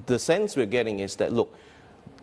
the sense we're getting is that, look,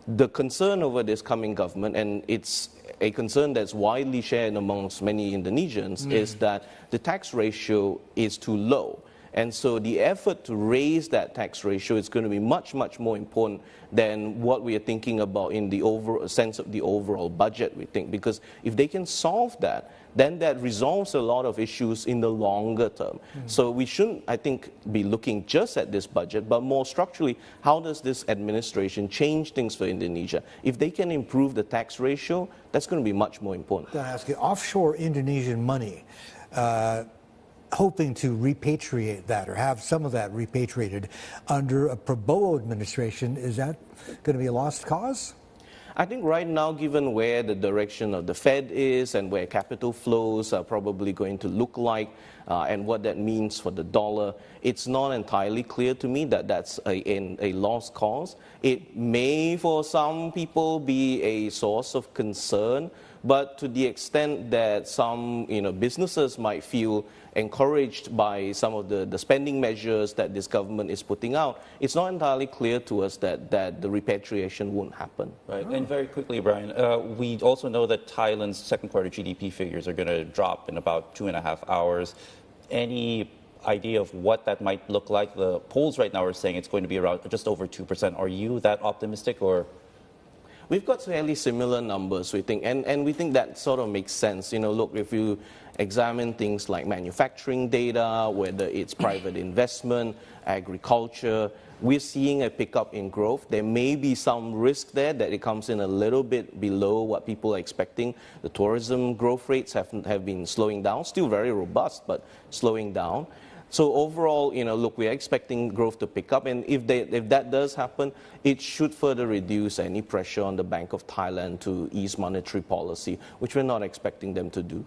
the concern over this coming government, and it's a concern that's widely shared amongst many Indonesians, is that the tax ratio is too low. And so the effort to raise that tax ratio is going to be much, much more important than what we are thinking about in the overall sense of the overall budget, we think. Because if they can solve that, then that resolves a lot of issues in the longer term. So we shouldn't, I think, be looking just at this budget, but more structurally, how does this administration change things for Indonesia? If they can improve the tax ratio, that's going to be much more important. I'm going to ask you, offshore Indonesian money, hoping to repatriate that or have some of that repatriated under a Prabowo administration, is that going to be a lost cause? I think right now, given where the direction of the Fed is and where capital flows are probably going to look like and what that means for the dollar, it's not entirely clear to me that that's a lost cause. It may, for some people, be a source of concern, but to the extent that some businesses might feel encouraged by some of the spending measures that this government is putting out, it's not entirely clear to us that the repatriation won't happen. Right. And very quickly, Brian, we also know that Thailand's second quarter GDP figures are going to drop in about 2.5 hours. Any idea of what that might look like? The polls right now are saying it's going to be around just over 2%. Are you that optimistic, or? We've got fairly similar numbers, we think, and we think that sort of makes sense. Look, if you examine things like manufacturing data, whether it's private investment, agriculture, we're seeing a pickup in growth. There may be some risk there that it comes in a little bit below what people are expecting. The tourism growth rates have been slowing down, still very robust, but slowing down. So overall, look, we are expecting growth to pick up, and if that does happen, it should further reduce any pressure on the Bank of Thailand to ease monetary policy, which we're not expecting them to do.